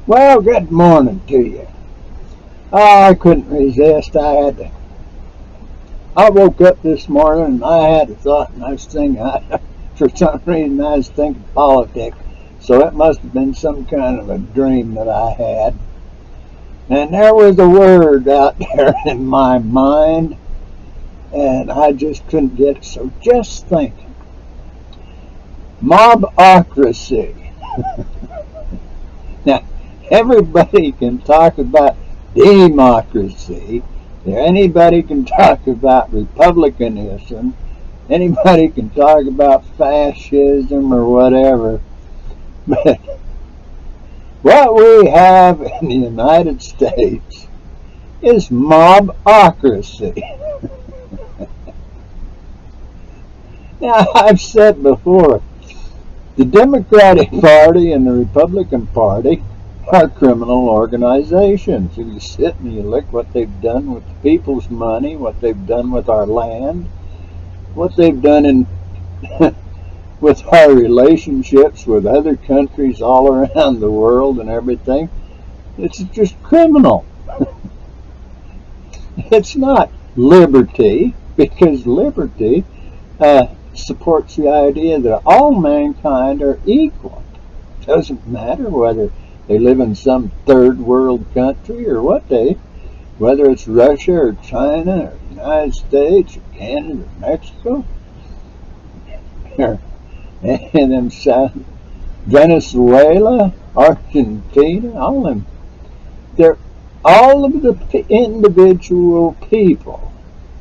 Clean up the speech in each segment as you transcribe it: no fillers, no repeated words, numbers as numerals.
Well, good morning to you. I couldn't resist. I woke up this morning and I had a thought, and I was thinking, for some reason, I was thinking politics. So it must have been some kind of a dream that I had. And there was a word out there in my mind, and I just couldn't get it. So just thinking, mobocracy. Now, everybody can talk about democracy. Anybody can talk about republicanism. Anybody can talk about fascism or whatever. But what we have in the United States is mobocracy. Now, I've said before, the Democratic Party and the Republican Party are criminal organizations. If you sit and you look what they've done with the people's money, what they've done with our land, what they've done in with our relationships with other countries all around the world and everything, it's just criminal. It's not liberty, because liberty supports the idea that all mankind are equal. It doesn't matter whether they live in some third world country or whether it's Russia or China or the United States or Canada or Mexico or and then South Venezuela, Argentina, all of them. All of the individual people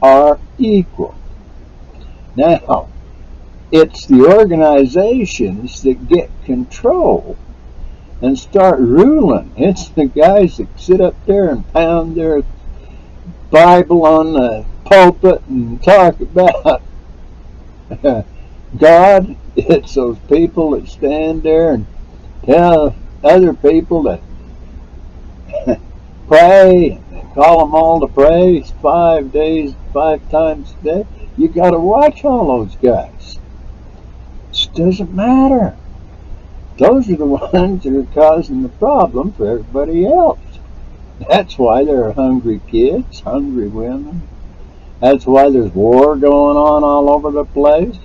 are equal. Now, it's the organizations that get control and start ruling. It's the guys that sit up there and pound their Bible on the pulpit and talk about God. It's those people that stand there and tell other people to pray, and call them all to pray 5 days, 5 times a day. You got to watch all those guys. It doesn't matter. Those are the ones that are causing the problem for everybody else. That's why there are hungry kids, hungry women. That's why there's war going on all over the place.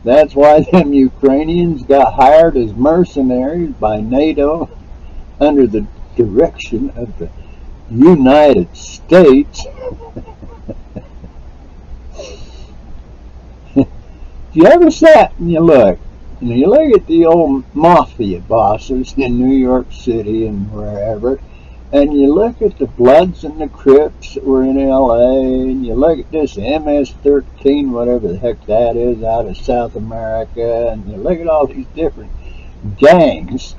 That's why them Ukrainians got hired as mercenaries by NATO under the direction of the United States. If you ever sat and you look at the old mafia bosses in New York City and wherever, and you look at the Bloods and the Crips that were in LA, and you look at this MS-13, whatever the heck that is, out of South America, and you look at all these different gangs,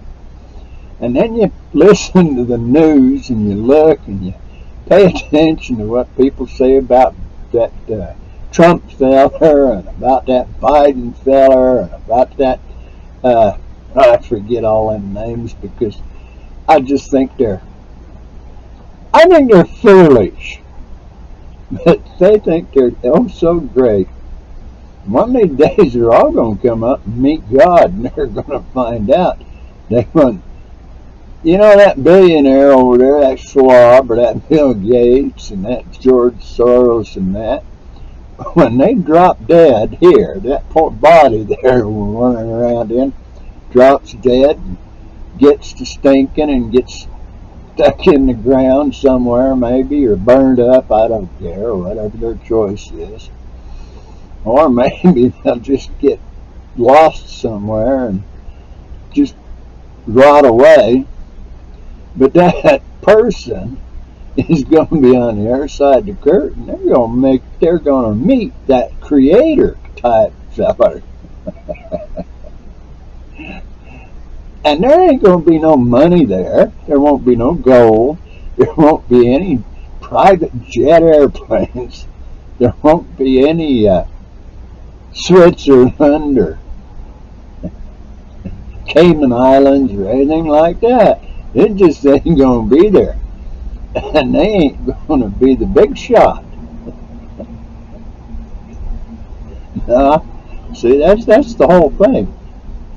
and then you listen to the news and you look and you pay attention to what people say about that Trump feller and about that Biden feller and about that, I forget all them names because I just think they're foolish, but they think they're oh so great. One of these days they're all going to come up and meet God, and they're going to find out. That billionaire over there, that Schwab or that Bill Gates and that George Soros and that, when they drop dead here, that poor body there we're running around in drops dead and gets to stinking and gets stuck in the ground somewhere maybe, or burned up, I don't care, whatever their choice is. Or maybe they'll just get lost somewhere and just rot away. But that person is going to be on the other side of the curtain. They're going to meet that creator type feller. And there ain't going to be no money there. There won't be no gold. There won't be any private jet airplanes. There won't be any Switzerland or Cayman Islands or anything like that. It just ain't going to be there. And they ain't going to be the big shot. No, see, that's the whole thing.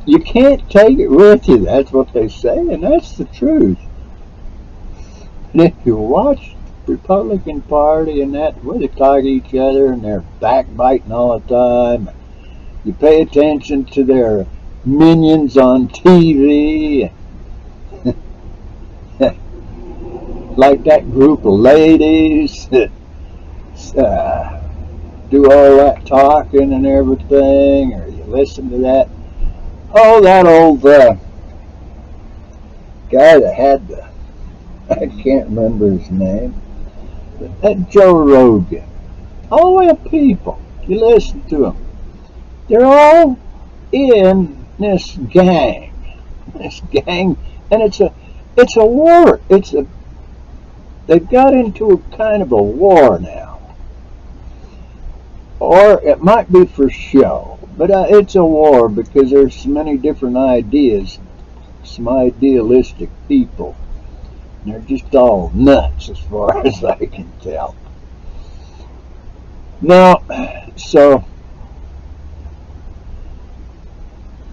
You can't take it with you. That's what they say, and that's the truth. But if you watch the Republican Party and that, where they talk to each other and they're backbiting all the time, you pay attention to their minions on TV, like that group of ladies that do all that talking and everything, or you listen to that. Oh, that old guy that had the, I can't remember his name, but that Joe Rogan. All the people, you listen to them, they're all in this gang, and it's a war. They've got into a kind of a war now, or it might be for show, but it's a war because there's so many different ideas, some idealistic people. They're just all nuts as far as I can tell. Now, so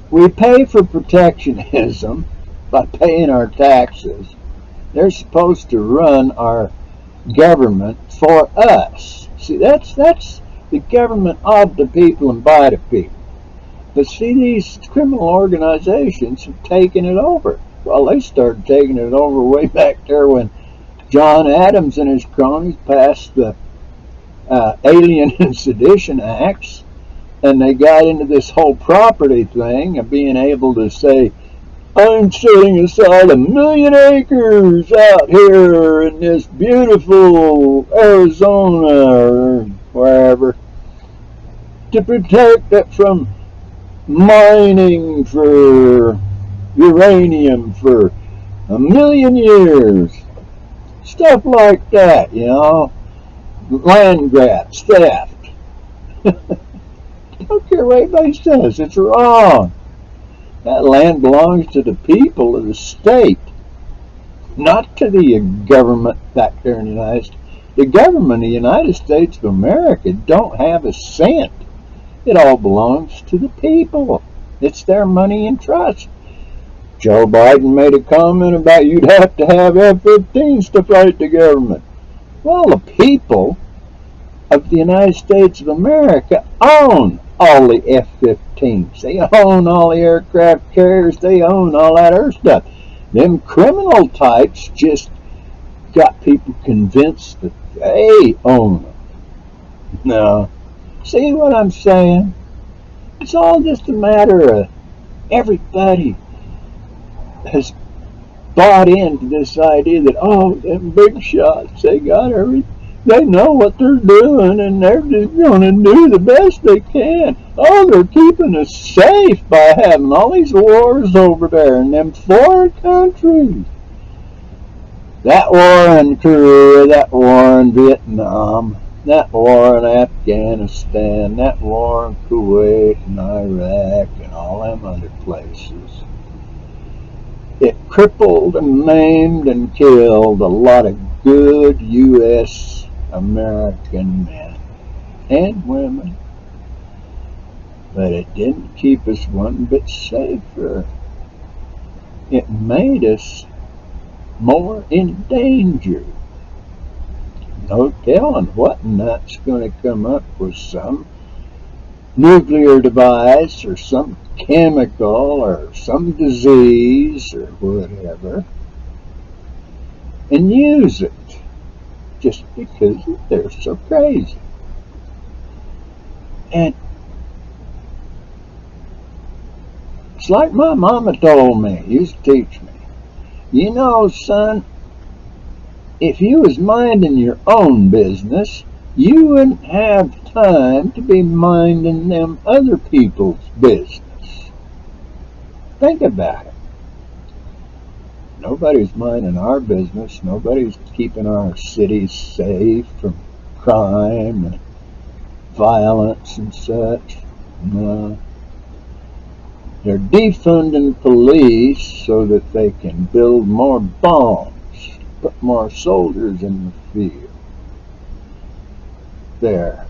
we pay for protectionism by paying our taxes. They're supposed to run our government for us. See, that's the government of the people and by the people. But see, these criminal organizations have taken it over. Well, they started taking it over way back there when John Adams and his cronies passed the Alien and Sedition Acts, and they got into this whole property thing of being able to say, I'm setting aside 1 million acres out here in this beautiful Arizona or wherever to protect it from mining for uranium for 1 million years. Stuff like that, you know. Land grabs, theft. I don't care what anybody says, it's wrong. That land belongs to the people of the state, not to the government back there in the United States. The government of the United States of America don't have a cent. It all belongs to the people. It's their money and trust. Joe Biden made a comment about you'd have to have F-15s to fight the government. Well, the people of the United States of America own all the F-15s. They own all the aircraft carriers. They own all that other stuff. Them criminal types just got people convinced that they own them. No. See what I'm saying? It's all just a matter of everybody has bought into this idea that, oh, them big shots, they got everything. They know what they're doing, and they're just going to do the best they can. Oh, they're keeping us safe by having all these wars over there in them foreign countries. That war in Korea, that war in Vietnam, that war in Afghanistan, that war in Kuwait and Iraq and all them other places. It crippled and maimed and killed a lot of good U.S. American men and women. But it didn't keep us one bit safer. It made us more endangered. No telling what nut's going to come up with some nuclear device or some chemical or some disease or whatever and use it just because they're so crazy. And it's like my mama told me, used to teach me, you know, son, if you was minding your own business, you wouldn't have time to be minding them other people's business. Think about it. Nobody's minding our business. Nobody's keeping our cities safe from crime and violence and such. No. They're defunding police so that they can build more bombs, put more soldiers in the field. They're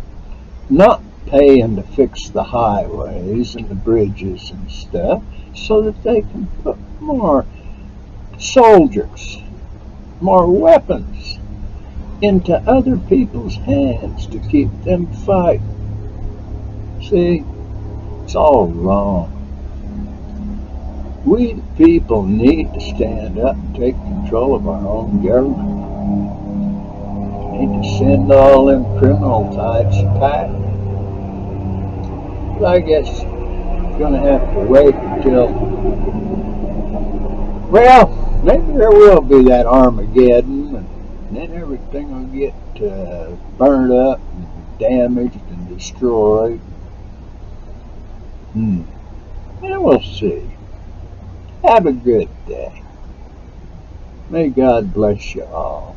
not paying to fix the highways and the bridges and stuff so that they can put more soldiers more weapons into other people's hands to keep them fighting. See, it's all wrong. We the people need to stand up and take control of our own government. We need to send all them criminal types a pack. But I guess we're going to have to wait until, well, maybe there will be that Armageddon, and then everything will get burned up and damaged and destroyed. And we'll see. Have a good day. May God bless you all.